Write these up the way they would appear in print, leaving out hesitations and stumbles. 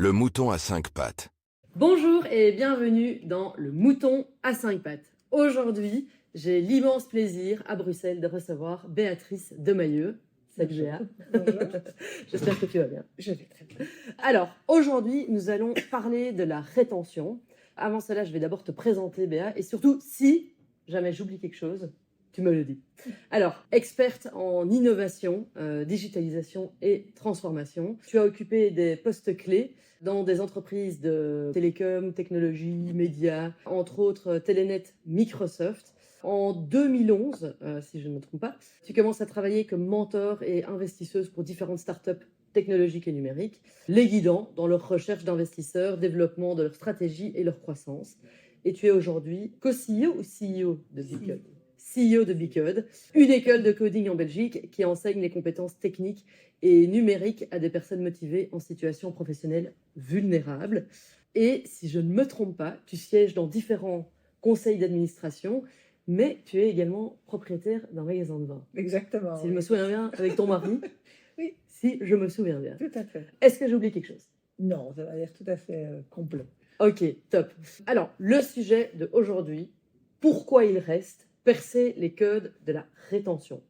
Le mouton à 5 pattes. Bonjour et bienvenue dans Le Mouton à 5 pattes. Aujourd'hui, j'ai l'immense plaisir à Bruxelles de recevoir Béatrice Demayeux. Salut Béa. Bonjour. J'espère que tu vas bien. Je vais très bien. Alors, aujourd'hui, nous allons parler de la rétention. Avant cela, je vais d'abord te présenter Béa et surtout, si jamais j'oublie quelque chose, tu me le dis. Alors, experte en innovation, digitalisation et transformation, tu as occupé des postes clés dans des entreprises de télécom, technologie, médias, entre autres Telenet, Microsoft. En 2011, si je ne me trompe pas, tu commences à travailler comme mentor et investisseuse pour différentes startups technologiques et numériques, les guidant dans leur recherche d'investisseurs, développement de leur stratégie et leur croissance. Et tu es aujourd'hui co-CEO ou CEO de Bcode? CEO de Bcode, une école de coding en Belgique qui enseigne les compétences techniques et numériques à des personnes motivées en situation professionnelle vulnérable. Et si je ne me trompe pas, tu sièges dans différents conseils d'administration, mais tu es également propriétaire d'un magasin de vin. Exactement. Si je me souviens bien, avec ton mari. Oui. Si je me souviens bien. Tout à fait. Est-ce que j'oublie quelque chose? Non, ça va l'air tout à fait complet. Ok, top. Alors, le sujet de aujourd'hui, pourquoi il reste, percer les codes de la rétention.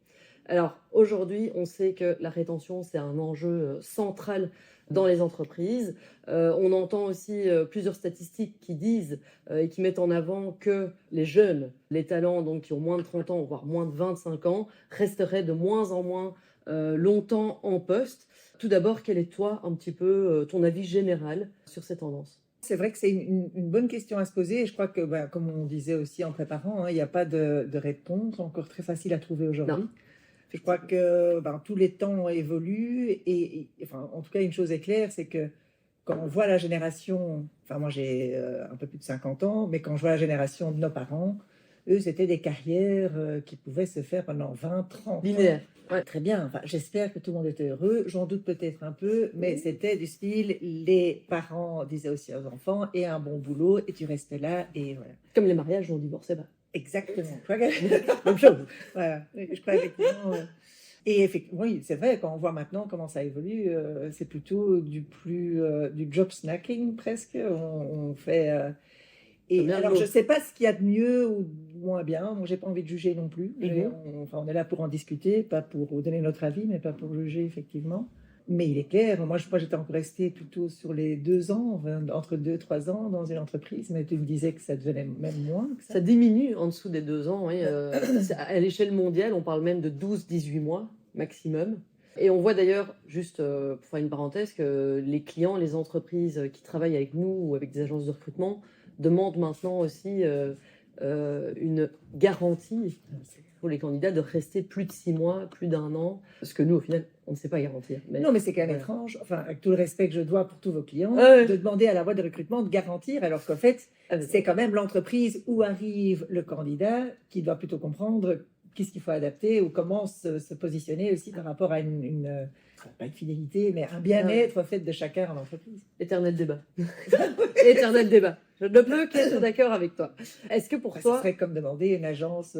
Alors, aujourd'hui, on sait que la rétention, c'est un enjeu central dans les entreprises. On entend aussi plusieurs statistiques qui disent et qui mettent en avant que les jeunes, les talents donc, qui ont moins de 30 ans, voire moins de 25 ans, resteraient de moins en moins longtemps en poste. Tout d'abord, quel est toi, un petit peu, ton avis général sur ces tendances? C'est vrai que c'est une bonne question à se poser. Et je crois que, comme on disait aussi en préparant, il n'y a pas de réponse encore très facile à trouver aujourd'hui. Non. Je crois que tous les temps évoluent. Enfin, en tout cas, une chose est claire, c'est que quand on voit la génération, enfin moi j'ai un peu plus de 50 ans, mais quand je vois la génération de nos parents, eux, c'était des carrières qui pouvaient se faire pendant 20, 30 Linéaire. ans. Ouais. Très bien. Enfin, j'espère que tout le monde était heureux. J'en doute peut-être un peu, mais c'était du style, les parents disaient aussi aux enfants, et un bon boulot, et tu restes là, et voilà. Comme les mariages, on ne divorçait pas. Exactement. Même chose. Voilà. Je crois effectivement. Et effectivement, oui, c'est vrai, quand on voit maintenant comment ça évolue, c'est plutôt du job snacking presque. On fait. Et alors, je ne sais pas ce qu'il y a de mieux ou de moins bien. Moi, j'ai pas envie de juger non plus. On est là pour en discuter, pas pour donner notre avis, mais pas pour juger effectivement. Mais il est clair, moi j'étais encore restée plutôt sur les 2 ans, entre 2 et 3 ans dans une entreprise, mais tu me disais que ça devenait même moins que ça. Ça diminue en dessous des 2 ans. Oui. À l'échelle mondiale, on parle même de 12-18 mois maximum. Et on voit d'ailleurs, juste pour faire une parenthèse, que les clients, les entreprises qui travaillent avec nous ou avec des agences de recrutement demandent maintenant aussi une garantie pour les candidats de rester plus de 6 mois, plus d'1 an, parce que nous, au final, on ne sait pas garantir. Non, mais c'est quand même étrange, enfin, avec tout le respect que je dois pour tous vos clients, Ouais. de demander à la boîte de recrutement de garantir, alors qu'en fait, c'est quand même l'entreprise où arrive le candidat qui doit plutôt comprendre qu'est-ce qu'il faut adapter ou comment se positionner aussi par rapport à pas une fidélité, mais un bien-être fait de chacun en entreprise. Éternel débat. Éternel débat. Je ne peux qu'être d'accord avec toi. Est-ce que pour toi... Ce serait comme demander une agence...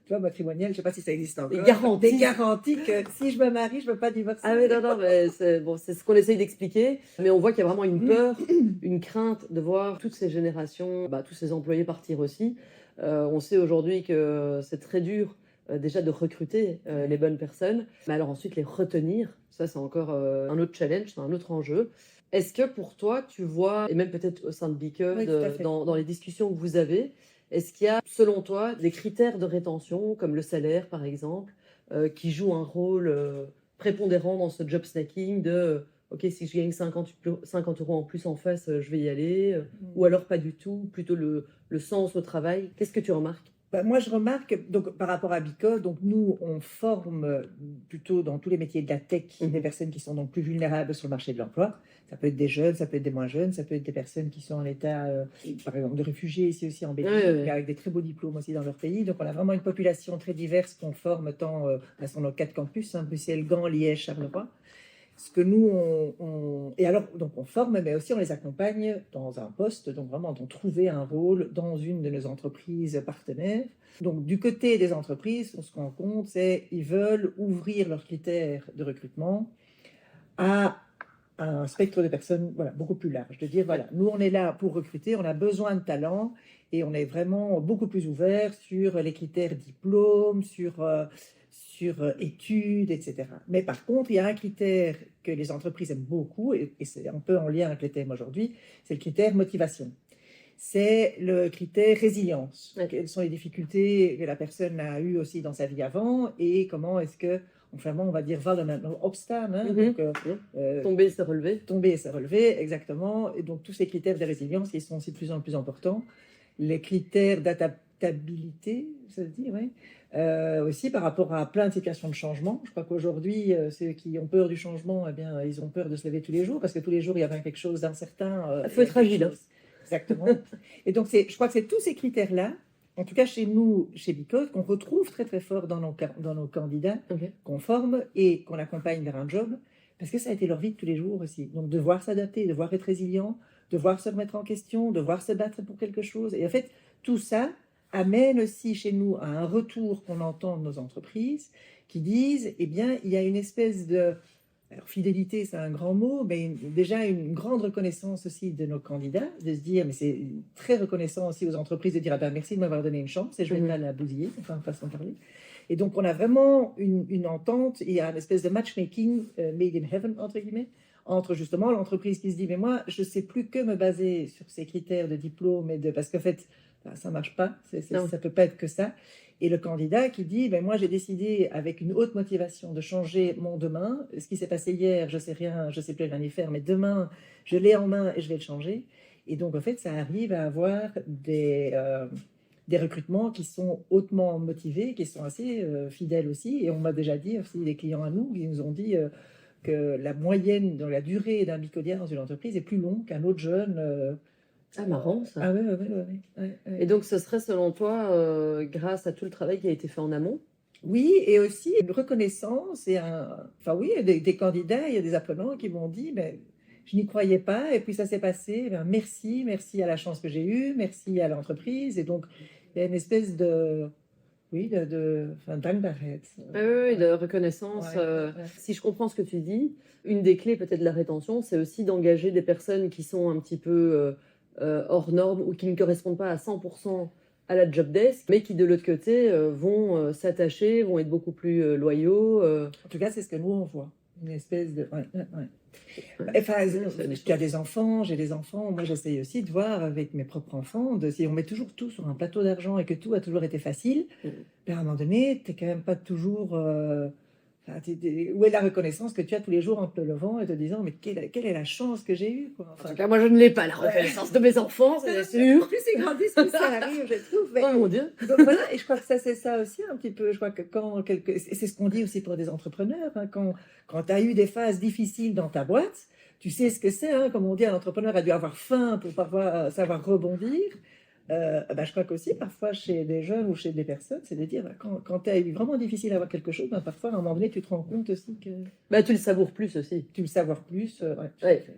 tu vois, matrimoniale, je ne sais pas si ça existe encore. Des garanties que si je me marie, je ne peux pas divorcer. Ah mais non, mais c'est ce qu'on essaye d'expliquer. Mais on voit qu'il y a vraiment une peur, une crainte de voir toutes ces générations, tous ces employés partir aussi. On sait aujourd'hui que c'est très dur déjà de recruter les bonnes personnes. Mais alors ensuite, les retenir, ça c'est encore un autre challenge, c'est un autre enjeu. Est-ce que pour toi, tu vois, et même peut-être au sein de Bcode, Oui, dans les discussions que vous avez, est-ce qu'il y a, selon toi, des critères de rétention, comme le salaire, par exemple, qui jouent un rôle prépondérant dans ce job snacking de OK, si je gagne 50 € en plus en face, je vais y aller, ou alors pas du tout, plutôt le sens au travail. Qu'est-ce que tu remarques? Moi, je remarque, donc, par rapport à Bicode, donc nous, on forme plutôt dans tous les métiers de la tech des personnes qui sont donc plus vulnérables sur le marché de l'emploi. Ça peut être des jeunes, ça peut être des moins jeunes, ça peut être des personnes qui sont en état, par exemple, de réfugiés ici aussi en Belgique, avec des très beaux diplômes aussi dans leur pays. Donc, on a vraiment une population très diverse qu'on forme tant sur nos 4 campus, Bruxelles, Gand, Liège, Charleroi. Ce que nous, et alors, donc on forme, mais aussi on les accompagne dans un poste, donc vraiment dans trouver un rôle dans une de nos entreprises partenaires. Donc du côté des entreprises, ce qu'on compte, c'est qu'ils veulent ouvrir leurs critères de recrutement à un spectre de personnes voilà, beaucoup plus large. De dire, voilà, nous, on est là pour recruter, on a besoin de talent et on est vraiment beaucoup plus ouvert sur les critères diplôme, sur études, etc. Mais par contre, il y a un critère que les entreprises aiment beaucoup, et c'est un peu en lien avec le thème aujourd'hui, c'est le critère motivation. C'est le critère résilience. Ouais. Quelles sont les difficultés que la personne a eues aussi dans sa vie avant et comment est-ce que, enfin, on va dire, obstacle, hein, donc, Tomber, se relever. tomber et se relever, exactement. Et donc, tous ces critères de résilience qui sont aussi de plus en plus importants. Les critères d'adaptabilité, ça se dit, oui. Aussi par rapport à plein de situations de changement. Je crois qu'aujourd'hui, ceux qui ont peur du changement, eh bien, ils ont peur de se lever tous les jours parce que tous les jours, il y a bien quelque chose d'incertain. Il faut être agile. Exactement. Et donc, je crois que c'est tous ces critères-là, en tout cas chez nous, chez Bicode, qu'on retrouve très très fort dans nos candidats, qu'on forme et qu'on accompagne vers un job, parce que ça a été leur vie de tous les jours aussi. Donc, devoir s'adapter, devoir être résilient, devoir se remettre en question, devoir se battre pour quelque chose. Et en fait, tout ça amène aussi chez nous à un retour qu'on entend de nos entreprises qui disent, eh bien, il y a une espèce de... Alors, fidélité, c'est un grand mot, mais déjà une grande reconnaissance aussi de nos candidats, de se dire, mais c'est très reconnaissant aussi aux entreprises de dire, ah ben, merci de m'avoir donné une chance et je vais pas la bousiller, enfin, façon de parler. Et donc, on a vraiment une entente, il y a une espèce de matchmaking made in heaven, entre guillemets, entre justement l'entreprise qui se dit, mais moi, je ne sais plus que me baser sur ces critères de diplôme, parce qu'en fait, ça ne marche pas, ça ne peut pas être que ça. Et le candidat qui dit, ben moi j'ai décidé avec une haute motivation de changer mon demain. Ce qui s'est passé hier, je sais rien, je sais plus rien y faire, mais demain, je l'ai en main et je vais le changer. Et donc en fait, ça arrive à avoir des recrutements qui sont hautement motivés, qui sont assez fidèles aussi. Et on m'a déjà dit aussi des clients à nous qui nous ont dit que la moyenne dans la durée d'un bicodien dans une entreprise est plus longue qu'un autre jeune. Ah, marrant ça. Ah ouais. Et donc, ce serait selon toi, grâce à tout le travail qui a été fait en amont? Oui, et aussi une reconnaissance et enfin oui, des candidats, il y a des apprenants qui m'ont dit, ben, je n'y croyais pas, et puis ça s'est passé, ben, merci à la chance que j'ai eue, merci à l'entreprise, et donc il y a une espèce de, oui, enfin, dankbaarheid. Oui, de reconnaissance. Si je comprends ce que tu dis, une des clés peut-être de la rétention, c'est aussi d'engager des personnes qui sont un petit peu hors normes ou qui ne correspondent pas à 100% à la job desk, mais qui de l'autre côté vont s'attacher, vont être beaucoup plus loyaux. En tout cas, c'est ce que nous on voit, une espèce de... Enfin, tu as des enfants, j'ai des enfants, moi j'essaye aussi de voir avec mes propres enfants, si on met toujours tout sur un plateau d'argent et que tout a toujours été facile, ben, à un moment donné, tu n'es quand même pas toujours... où est la reconnaissance que tu as tous les jours en te levant et te disant, mais quelle est la chance que j'ai eue, quoi. Enfin, en tout cas, moi je ne l'ai pas, la reconnaissance de mes enfants, c'est sûr. Plus ils grandissent, plus ça arrive, je trouve. Mais... Oh mon Dieu. Donc voilà, et je crois que ça, c'est ça aussi un petit peu. Je crois que c'est ce qu'on dit aussi pour des entrepreneurs, hein, quand tu as eu des phases difficiles dans ta boîte, tu sais ce que c'est, hein, comme on dit, un entrepreneur a dû avoir faim pour savoir rebondir. Je crois qu'aussi, parfois, chez des jeunes ou chez des personnes, c'est de dire, quand tu as eu vraiment difficile à avoir quelque chose, parfois, à un moment donné, tu te rends compte aussi que... Tu le savoures plus aussi. Tu le savoures plus.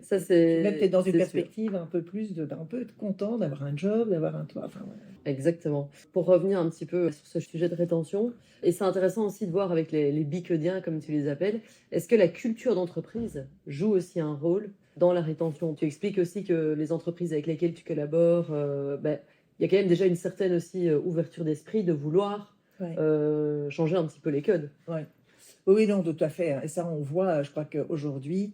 Ça c'est... Même peut-être dans une perspective sûr. Un peu plus on peut être content d'avoir un job, d'avoir un toit. Enfin, Exactement. Pour revenir un petit peu sur ce sujet de rétention, et c'est intéressant aussi de voir avec les bicodiens, comme tu les appelles, est-ce que la culture d'entreprise joue aussi un rôle dans la rétention? Tu expliques aussi que les entreprises avec lesquelles tu collabores, il y a quand même déjà une certaine aussi ouverture d'esprit de vouloir changer un petit peu les codes. Oui, non, tout à fait. Et ça, on voit, je crois qu'aujourd'hui,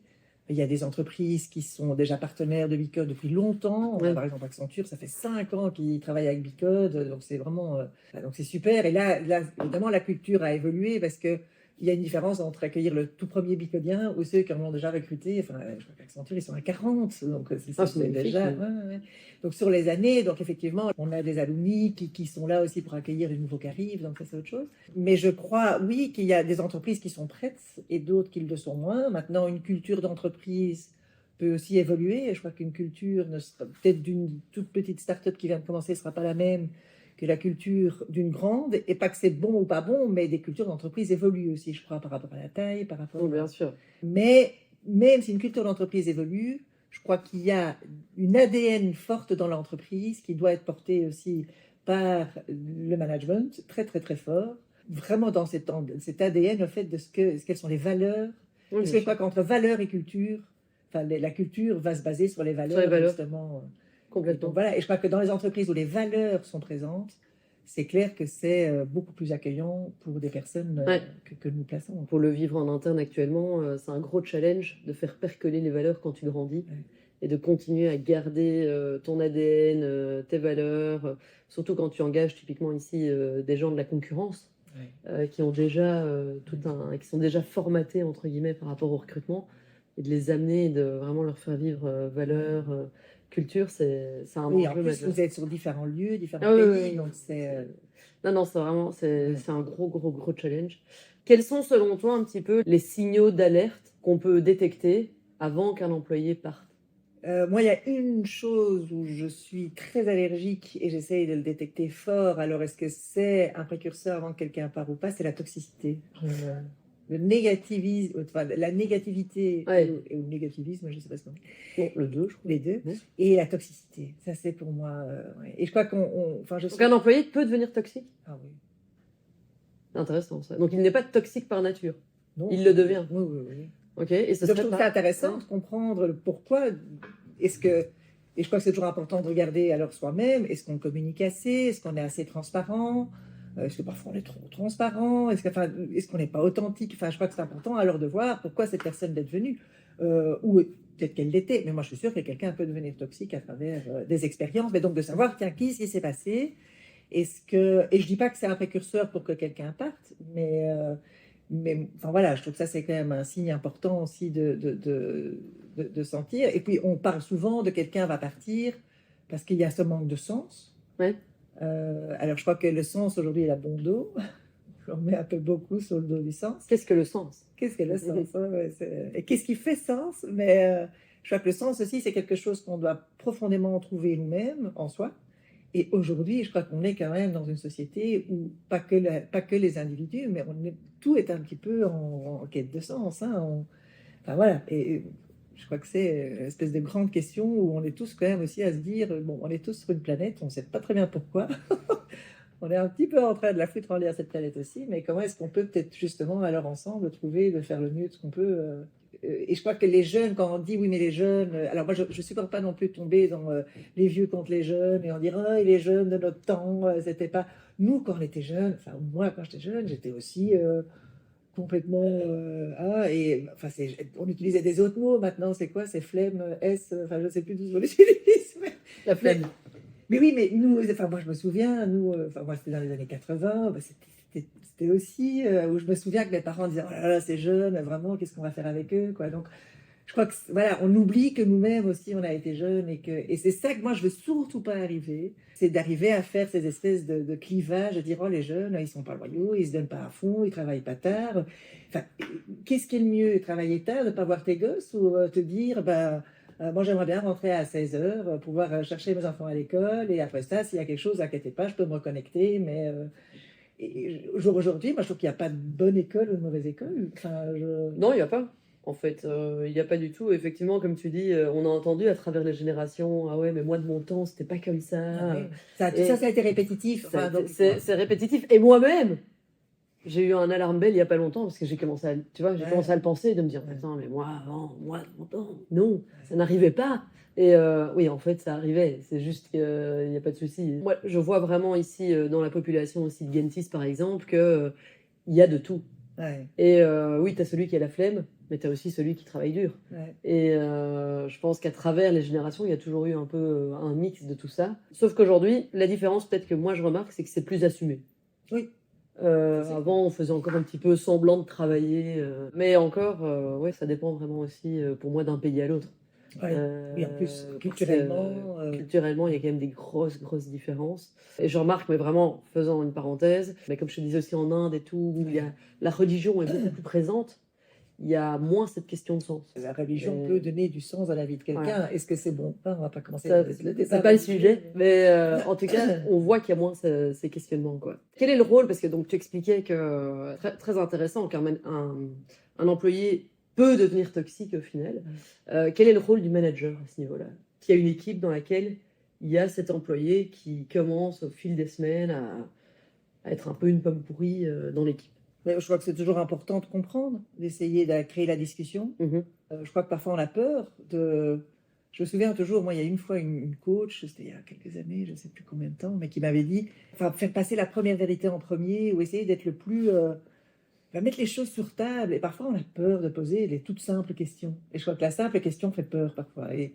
il y a des entreprises qui sont déjà partenaires de Bicode depuis longtemps. Par exemple, Accenture, ça fait 5 ans qu'ils travaillent avec Bicode, donc c'est vraiment... donc c'est super. Et là, évidemment, la culture a évolué parce que il y a une différence entre accueillir le tout premier bicodien ou ceux qui en ont déjà recruté. Enfin, je crois qu'Accenture, ils sont à 40. Donc, c'est déjà... Donc, sur les années, donc effectivement, on a des alumni qui sont là aussi pour accueillir les nouveaux qui arrivent. Donc, ça, c'est autre chose. Mais je crois, oui, qu'il y a des entreprises qui sont prêtes et d'autres qui le sont moins. Maintenant, une culture d'entreprise peut aussi évoluer. Et je crois qu'une culture, peut-être d'une toute petite start-up qui vient de commencer, ne sera pas la même que la culture d'une grande, et pas que c'est bon ou pas bon, mais des cultures d'entreprise évoluent aussi, je crois, par rapport à la taille, par rapport... bien sûr. Mais même si une culture d'entreprise évolue, je crois qu'il y a une ADN forte dans l'entreprise qui doit être portée aussi par le management, très très très fort, vraiment dans cet ADN, au fait de quelles sont les valeurs. Parce que je crois qu'entre valeurs et culture, enfin, la culture va se baser sur les Sur les valeurs, valeurs, justement. complètement. Donc voilà, et je crois que dans les entreprises où les valeurs sont présentes, c'est clair que c'est beaucoup plus accueillant pour des personnes Ouais. que nous plaçons. Pour le vivre en interne actuellement, c'est un gros challenge de faire percoler les valeurs quand tu grandis Ouais. et de continuer à garder ton ADN, tes valeurs, surtout quand tu engages typiquement ici des gens de la concurrence Ouais. qui ont déjà qui sont déjà formatés entre guillemets par rapport au recrutement et de les amener et de vraiment leur faire vivre valeurs, culture, c'est un Oui, en enjeu plus, majeur. vous êtes sur différents lieux, différents Ah oui, pays, oui, oui. donc c'est... Non, non, c'est vraiment, Ouais. c'est un gros challenge. Quels sont, selon toi, un petit peu les signaux d'alerte qu'on peut détecter avant qu'un employé parte? Moi, il y a une chose où je suis très allergique et j'essaye de le détecter fort. Alors, est-ce que c'est un précurseur avant que quelqu'un parte ou pas? C'est la toxicité. Le négativisme, enfin, la négativité Ouais. ou le négativisme, je ne sais pas ce qu'on dit. Bon, le 2, je crois. Les deux. Ouais. Et la toxicité. Ça, c'est pour moi. Ouais. Et je crois enfin, je Donc, suis. un employé peut devenir toxique? Ah oui. C'est intéressant, ça. Donc, il n'est pas toxique par nature. Non. Il le devient. Oui, oui, oui. Ok. Et ce Donc, je serait trouve pas... ça intéressant Ouais. de comprendre le pourquoi. Est-ce que. Et je crois que c'est toujours important de regarder alors soi-même. Est-ce qu'on communique assez? Est-ce qu'on est assez transparent? Est-ce que parfois on est trop transparent? Est-ce qu'on n'est pas authentique? Enfin, je crois que c'est important alors de voir pourquoi cette personne est venue. Ou peut-être qu'elle l'était, mais moi je suis sûre que quelqu'un peut devenir toxique à travers des expériences. Mais donc de savoir, tiens, qu'est-ce qui s'est passé? Est-ce que... Et je dis pas que c'est un précurseur pour que quelqu'un parte, mais enfin voilà, je trouve que ça c'est quand même un signe important aussi de sentir. Et puis on parle souvent de quelqu'un va partir parce qu'il y a ce manque de sens. Ouais. Alors je crois que le sens aujourd'hui est la bon dos. On met un peu beaucoup sur le dos du sens. Qu'est-ce que le sens? Qu'est-ce que le sens? Et qu'est-ce qui fait sens? Mais je crois que le sens aussi, c'est quelque chose qu'on doit profondément trouver nous-mêmes en soi. Et aujourd'hui, je crois qu'on est quand même dans une société où pas que les individus, mais tout est un petit peu en quête de sens. Hein, enfin voilà. Et je crois que c'est une espèce de grande question où on est tous quand même aussi à se dire, bon, on est tous sur une planète, on ne sait pas très bien pourquoi. On est un petit peu en train de la foutre en l'air cette planète aussi, mais comment est-ce qu'on peut peut-être justement alors ensemble trouver de faire le mieux de ce qu'on peut et je crois que les jeunes, quand on dit oui mais les jeunes, alors moi je ne supporte pas non plus de tomber dans les vieux contre les jeunes et on dit oh, les jeunes de notre temps, c'était pas nous quand on était jeunes, enfin moi quand j'étais jeune j'étais aussi complètement et enfin on utilisait des autres mots maintenant, c'est quoi, c'est flemme, enfin je ne sais plus d'où on l'utilise, La flemme. mais oui, mais nous, enfin moi je me souviens, nous, enfin moi c'était dans les années 80, bah, c'était aussi où je me souviens que mes parents disaient oh là là c'est jeune, vraiment qu'est-ce qu'on va faire avec eux quoi. Donc je crois que voilà, on oublie que nous-mêmes aussi on a été jeunes et c'est ça que moi je veux surtout pas arriver, c'est d'arriver à faire ces espèces de clivages, de dire oh les jeunes ils sont pas loyaux, ils se donnent pas à fond, ils travaillent pas tard. Enfin, qu'est-ce qui est le mieux, travailler tard, ne pas voir tes gosses ou te dire bah moi, j'aimerais bien rentrer à 16 heures, pouvoir chercher mes enfants à l'école. Et après ça, s'il y a quelque chose, inquiétez pas, je peux me reconnecter. Mais au jour aujourd'hui, moi, je trouve qu'il n'y a pas de bonne école ou de mauvaise école. Enfin, Non, il n'y a pas. En fait, il n'y a pas du tout. Effectivement, comme tu dis, on a entendu à travers les générations, ah ouais, mais moi de mon temps, c'était pas comme ça. Ah oui. Tout Et ça a été répétitif. Enfin, donc, c'est répétitif. Et moi-même, j'ai eu un alarme bell il n'y a pas longtemps parce que j'ai commencé à, tu vois, j'ai Ouais. commencé à le penser et de me dire, Ouais. putain, mais moi avant, moi de mon temps, non, ça n'arrivait pas. Et oui, en fait, ça arrivait. C'est juste qu'il n'y a pas de souci. Moi, je vois vraiment ici, dans la population aussi de Gentis, par exemple, que il y a de tout. ouais, Et oui, tu as celui qui a la flemme, mais tu as aussi celui qui travaille dur. ouais. Et je pense qu'à travers les générations, il y a toujours eu un peu un mix de tout ça. Sauf qu'aujourd'hui, la différence, peut-être que moi je remarque, c'est que c'est plus assumé. Oui. Avant, on faisait encore un petit peu semblant de travailler. Mais encore, ouais, ça dépend vraiment aussi, pour moi, d'un pays à l'autre. Ouais. Et en plus, Parce que, culturellement, culturellement, il y a quand même des grosses différences. Et je remarque, mais vraiment, faisant une parenthèse, mais comme je te disais aussi en Inde et tout, où il y a, la religion est beaucoup plus présente, il y a moins cette question de sens. la religion Et- peut donner du sens à la vie de quelqu'un. Voilà. Est-ce que c'est bon? On va pas commencer. C'est pas le sujet, mais en tout cas, on voit qu'il y a moins ces questionnements, quoi. Quel est le rôle, parce que donc tu expliquais que très, très intéressant, car un employé peut devenir toxique au final. Quel est le rôle du manager à ce niveau-là? Qui a une équipe dans laquelle il y a cet employé qui commence au fil des semaines à être un peu une pomme pourrie dans l'équipe. Mais je crois que c'est toujours important de comprendre, d'essayer de créer la discussion. Mhm. Je crois que parfois on a peur de... Je me souviens toujours, moi, il y a une fois une coach, c'était il y a quelques années, je ne sais plus combien de temps, mais qui m'avait dit, enfin, faire passer la première vérité en premier ou essayer d'être le plus... mettre les choses sur table. Et parfois, on a peur de poser les toutes simples questions. Et je crois que la simple question fait peur parfois. Et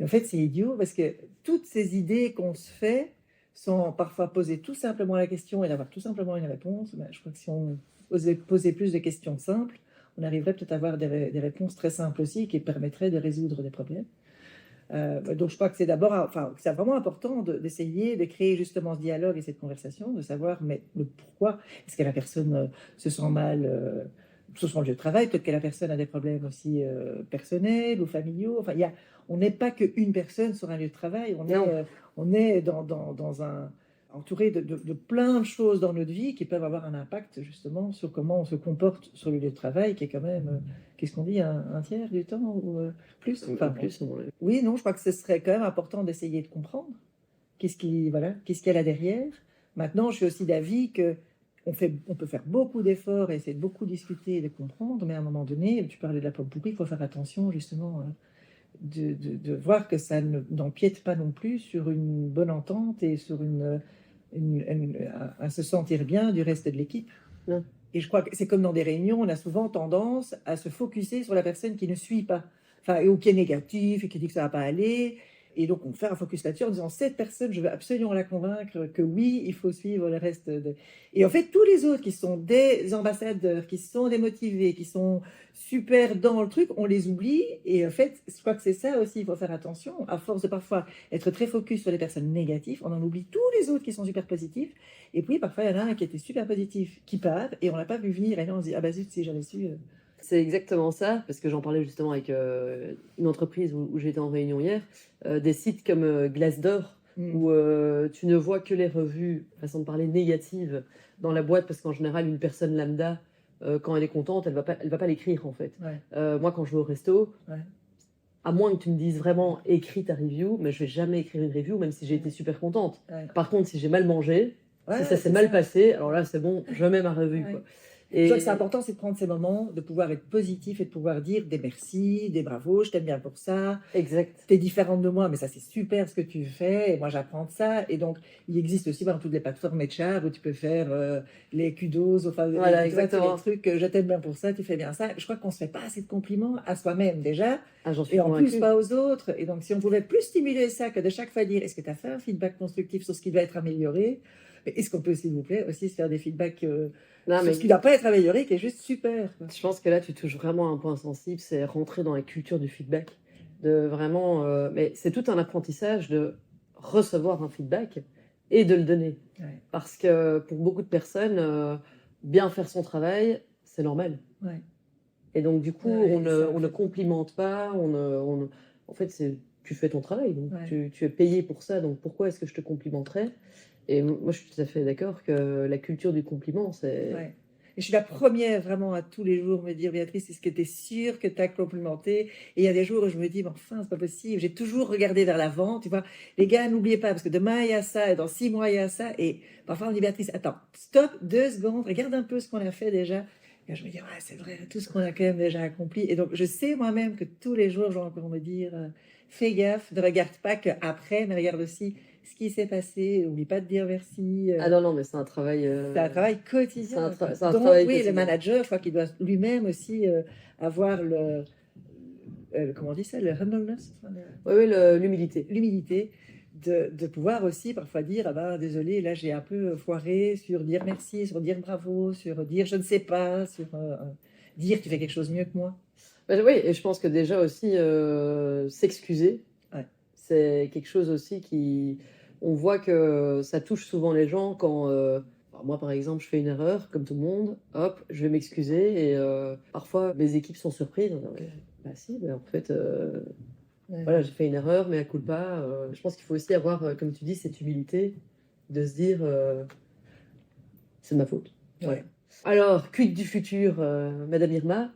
en fait, c'est idiot parce que toutes ces idées qu'on se fait sont parfois poser tout simplement la question et d'avoir tout simplement une réponse. Ben, je crois que si on osait poser plus de questions simples, on arriverait peut-être à avoir des réponses très simples aussi qui permettraient de résoudre des problèmes. Donc je crois que c'est d'abord, enfin, c'est vraiment important d'essayer de créer justement ce dialogue et cette conversation, de savoir mais le pourquoi. Est-ce que la personne se sent mal sur son lieu de travail? Peut-être que la personne a des problèmes aussi personnels ou familiaux. Enfin, on n'est pas qu'une personne sur un lieu de travail. On est dans un entouré de plein de choses dans notre vie qui peuvent avoir un impact justement sur comment on se comporte sur le lieu de travail, qui est quand même, qu'est-ce qu'on dit, un tiers du temps ou plus. Enfin, Plus, oui, non, je crois que ce serait quand même important d'essayer de comprendre qu'est-ce qu'il y a là derrière. Maintenant, je suis aussi d'avis que on peut faire beaucoup d'efforts et essayer de beaucoup discuter et de comprendre, mais à un moment donné, tu parlais de la pomme pourrie, il faut faire attention justement de voir que ça n'empiète pas non plus sur une bonne entente et sur un se sentir bien du reste de l'équipe. Ouais. Et je crois que c'est comme dans des réunions, on a souvent tendance à se focuser sur la personne qui ne suit pas, enfin, ou qui est négative et qui dit que ça ne va pas aller. Et donc, on fait un focus là-dessus en disant, cette personne, je veux absolument la convaincre que oui, il faut suivre le reste de... Et en fait, tous les autres qui sont des ambassadeurs, qui sont des motivés, qui sont super dans le truc, on les oublie. Et en fait, je crois que c'est ça aussi, il faut faire attention. À force de parfois être très focus sur les personnes négatives, on en oublie tous les autres qui sont super positifs. Et puis, parfois, il y en a un qui était super positif, qui part, et on l'a pas vu venir. Et là, on se dit, ah bah zut, si j'avais su... C'est exactement ça, parce que j'en parlais justement avec une entreprise où j'étais en réunion hier, des sites comme Glassdoor, où tu ne vois que les revues, façon de parler, négatives dans la boîte, parce qu'en général, une personne lambda, quand elle est contente, elle va pas l'écrire en fait. Ouais. Moi, quand je vais au resto, Ouais. à moins que tu me dises vraiment écris ta review, mais je vais jamais écrire une review, même si j'ai été super contente. Ouais. Par contre, si j'ai mal mangé, Ouais, si ça s'est mal passé, alors là, c'est bon, je mets ma revue. Ouais. Quoi. Je crois que c'est important, c'est de prendre ces moments, de pouvoir être positif et de pouvoir dire des merci, des bravos, je t'aime bien pour ça. Exact. T'es différente de moi, mais ça c'est super ce que tu fais, et moi j'apprends de ça. Et donc, il existe aussi dans toutes les plateformes HR où tu peux faire les kudos, enfin, Voilà, tu vois, tous exactement. les trucs, je t'aime bien pour ça, tu fais bien ça. Je crois qu'on se fait pas assez de compliments à soi-même déjà, Ah, j'en suis et en convaincue. plus pas aux autres. Et donc, si on pouvait plus stimuler ça que de chaque fois dire, est-ce que tu as fait un feedback constructif sur ce qui doit être amélioré? Mais est-ce qu'on peut, s'il vous plaît, aussi se faire des feedbacks Non, mais sur ce qui ne doit pas être amélioré, qui est juste super, quoi. je pense que là, tu touches vraiment à un point sensible, c'est rentrer dans la culture du feedback. De vraiment, mais c'est tout un apprentissage de recevoir un feedback et de le donner. Ouais. Parce que pour beaucoup de personnes, bien faire son travail, c'est normal. Ouais. Et donc, du coup, Ouais, on et ça, ne en fait. complimente pas. En fait, tu fais ton travail. Donc Ouais. tu es payé pour ça. Donc, pourquoi est-ce que je te complimenterais? Et moi, je suis tout à fait d'accord que la culture du compliment, c'est... Ouais. Et je suis la première vraiment à tous les jours me dire, Béatrice, est-ce que tu es sûre que tu as complimenté? Et il y a des jours où je me dis, mais enfin, c'est pas possible. J'ai toujours regardé vers l'avant, tu vois. Les gars, n'oubliez pas, parce que demain, il y a ça, et dans 6 mois, il y a ça. Et parfois, on dit, Béatrice, attends, stop, 2 secondes, regarde un peu ce qu'on a fait déjà. Et je me dis, ouais, c'est vrai, tout ce qu'on a quand même déjà accompli. Et donc, je sais moi-même que tous les jours, je vais encore me dire, fais gaffe, ne regarde pas qu'après, mais regarde aussi ce qui s'est passé. N'oublie pas de dire merci. Ah non, non, mais c'est un travail... C'est un travail quotidien. c'est un Donc, travail oui, quotidien. le manager, je crois qu'il doit lui-même aussi avoir comment on dit ça, le humbleness, Oui, l'humilité. l'humilité, de pouvoir aussi parfois dire, ah ben désolé, là j'ai un peu foiré sur dire merci, sur dire bravo, sur dire je ne sais pas, sur dire tu fais quelque chose mieux que moi. Bah, oui, et je pense que déjà aussi s'excuser, Ouais. c'est quelque chose aussi qui... On voit que ça touche souvent les gens quand... enfin, moi, par exemple, je fais une erreur, comme tout le monde, hop, je vais m'excuser, et parfois, mes équipes sont surprises. Bah si, mais en fait, Ouais. voilà, j'ai fait une erreur, mais à culpa. Je pense qu'il faut aussi avoir, comme tu dis, cette humilité de se dire, c'est de ma faute. Ouais. Alors, quid du futur, Madame Irma?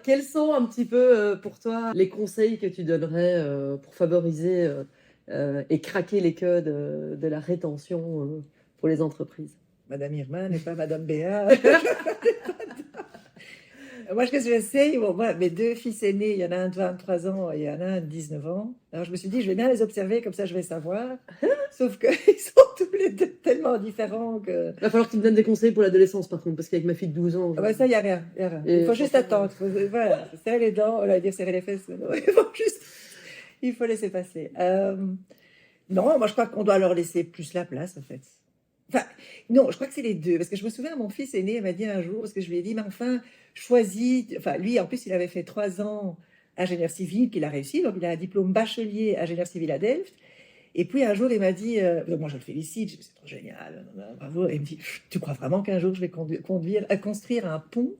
Quels sont un petit peu pour toi les conseils que tu donnerais pour favoriser et craquer les codes de la rétention pour les entreprises? Madame Irma n'est pas Madame Béa. Moi, ce que j'essaye, moi, mes 2 fils aînés, il y en a un de 23 ans et il y en a un de 19 ans. Alors, je me suis dit, je vais bien les observer, comme ça, je vais savoir. Sauf qu'ils sont tous les deux tellement différents que... Il va falloir que tu me donnes des conseils pour l'adolescence, par contre, parce qu'avec ma fille de 12 ans... Ah bah ça, il n'y a rien. Il faut juste attendre. Voilà, serrer les dents, on va dire serrer les fesses. Non, il faut laisser passer. Non, moi, je crois qu'on doit leur laisser plus la place, en fait. Enfin, non, je crois que c'est les deux. Parce que je me souviens, mon fils aîné m'a dit un jour, parce que je lui ai dit, mais enfin, choisis. Enfin, lui, en plus, il avait fait 3 ans ingénieur civil, qu'il a réussi. Donc, il a un diplôme bachelier ingénieur civil à Delft. Et puis, un jour, il m'a dit, moi, je le félicite, je dis, c'est trop génial, bravo. Et il me dit, tu crois vraiment qu'un jour, je vais construire un pont?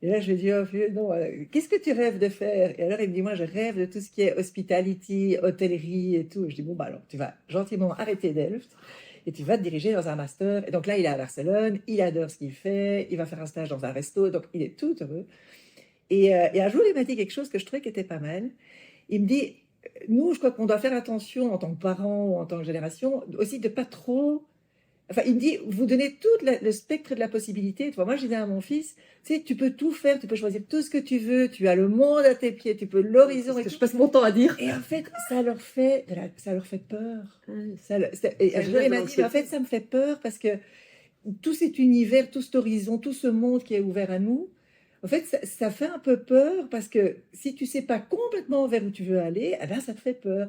Et là, je lui ai dit, oh, non, qu'est-ce que tu rêves de faire? Et alors, il me dit, moi, je rêve de tout ce qui est hospitality, hôtellerie et tout. Et je dis, bon, bah alors, tu vas gentiment arrêter Delft. Et tu vas te diriger dans un master. Et donc là, il est à Barcelone, il adore ce qu'il fait, il va faire un stage dans un resto, donc il est tout heureux. Et un jour, il m'a dit quelque chose que je trouvais qui était pas mal. Il me dit, nous, je crois qu'on doit faire attention en tant que parents ou en tant que génération, aussi de pas trop... Enfin, il me dit, vous donnez tout le spectre de la possibilité. Tu vois, moi, je disais à mon fils, tu sais, tu peux tout faire, tu peux choisir tout ce que tu veux, tu as le monde à tes pieds, tu peux l'horizon. Et je passe mon temps à dire. Et en fait, ça leur fait peur. Et un jour, il m'a dit, en fait, ça me fait peur parce que tout cet univers, tout cet horizon, tout ce monde qui est ouvert à nous, en fait, ça fait un peu peur parce que si tu sais pas complètement vers où tu veux aller, eh ben, ça te fait peur.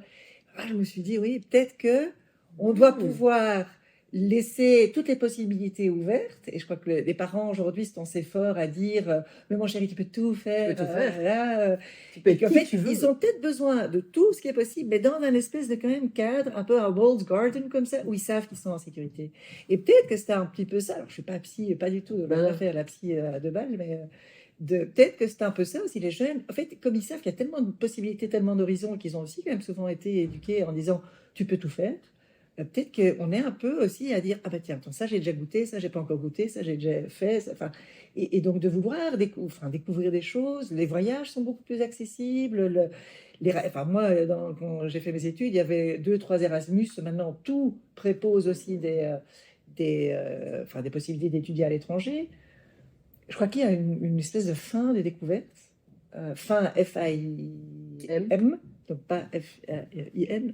Alors, je me suis dit, oui, peut-être que on doit pouvoir laisser toutes les possibilités ouvertes. Et je crois que les parents aujourd'hui sont assez forts à dire mais mon chéri, tu peux tout faire. Tu peux tout faire. Tu peux être en fait, ils ont peut-être besoin de tout ce qui est possible, mais dans un espèce de quand même cadre, un peu un walled garden comme ça, où ils savent qu'ils sont en sécurité. Et peut-être que c'est un petit peu ça. Alors, je suis pas psy, pas du tout. Je vais pas faire la psy à 2 balles, mais peut-être que c'est un peu ça aussi, les jeunes. En fait, comme ils savent qu'il y a tellement de possibilités, tellement d'horizons, qu'ils ont aussi quand même souvent été éduqués en disant tu peux tout faire. Peut-être qu'on est un peu aussi à dire ah bah tiens, attends, ça j'ai déjà goûté, ça j'ai pas encore goûté, ça j'ai déjà fait, ça, enfin, et donc de vouloir découvrir des choses. Les voyages sont beaucoup plus accessibles. Enfin moi, quand j'ai fait mes études, il y avait 2-3 Erasmus. Maintenant, tout prépose aussi des possibilités d'étudier à l'étranger. Je crois qu'il y a une espèce de fin des découvertes, fin F-A-I-M. Donc pas F-I-N,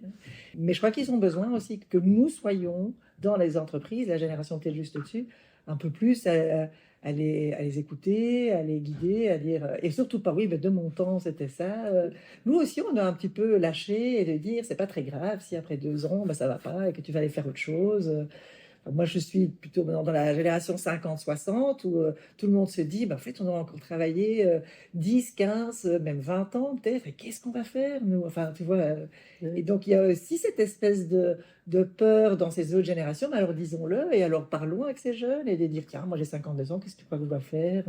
mais je crois qu'ils ont besoin aussi que nous soyons dans les entreprises, la génération peut-être juste au-dessus, un peu plus à les écouter, à les guider, à dire, et surtout pas oui, mais de mon temps c'était ça. Nous aussi on a un petit peu lâché et de dire c'est pas très grave si après 2 ans ça va pas et que tu vas aller faire autre chose. Moi, je suis plutôt dans la génération 50-60 où tout le monde se dit, en fait, on doit encore travailler 10, 15, même 20 ans peut-être. Et qu'est-ce qu'on va faire, nous? Enfin, tu vois. Et donc, il y a aussi cette espèce de peur dans ces autres générations. Mais alors, disons-le, et alors parlons avec ces jeunes et de dire, tiens, moi j'ai 52 ans, qu'est-ce que tu crois que je dois faire?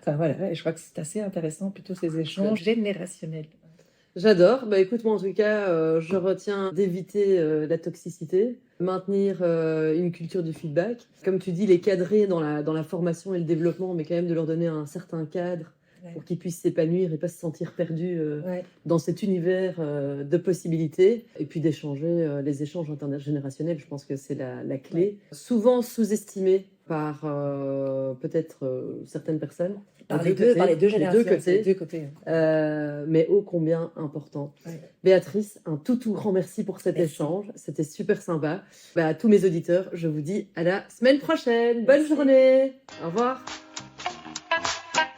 Enfin, voilà. Et je crois que c'est assez intéressant, plutôt ces échanges générationnels. J'adore. Bah écoute, moi en tout cas, je retiens d'éviter la toxicité, maintenir une culture du feedback. Comme tu dis, les cadrer dans la formation et le développement, mais quand même de leur donner un certain cadre pour qu'ils puissent s'épanouir et pas se sentir perdus dans cet univers de possibilités. Et puis d'échanger, les échanges intergénérationnels, je pense que c'est la clé. Souvent sous-estimé par peut-être certaines personnes. Par les deux générations, les deux côtés. Mais ô combien important. Béatrice, un tout grand merci pour cet échange. C'était super sympa. À tous mes auditeurs, je vous dis à la semaine prochaine. Bonne journée. Au revoir.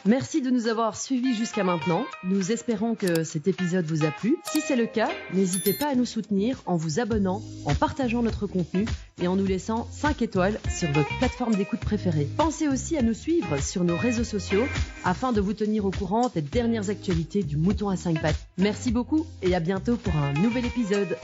Merci de nous avoir suivis jusqu'à maintenant. Nous espérons que cet épisode vous a plu. Si c'est le cas, n'hésitez pas à nous soutenir en vous abonnant, en partageant notre contenu et en nous laissant 5 étoiles sur votre plateforme d'écoute préférée. Pensez aussi à nous suivre sur nos réseaux sociaux afin de vous tenir au courant des dernières actualités du mouton à 5 pattes. Merci beaucoup et à bientôt pour un nouvel épisode.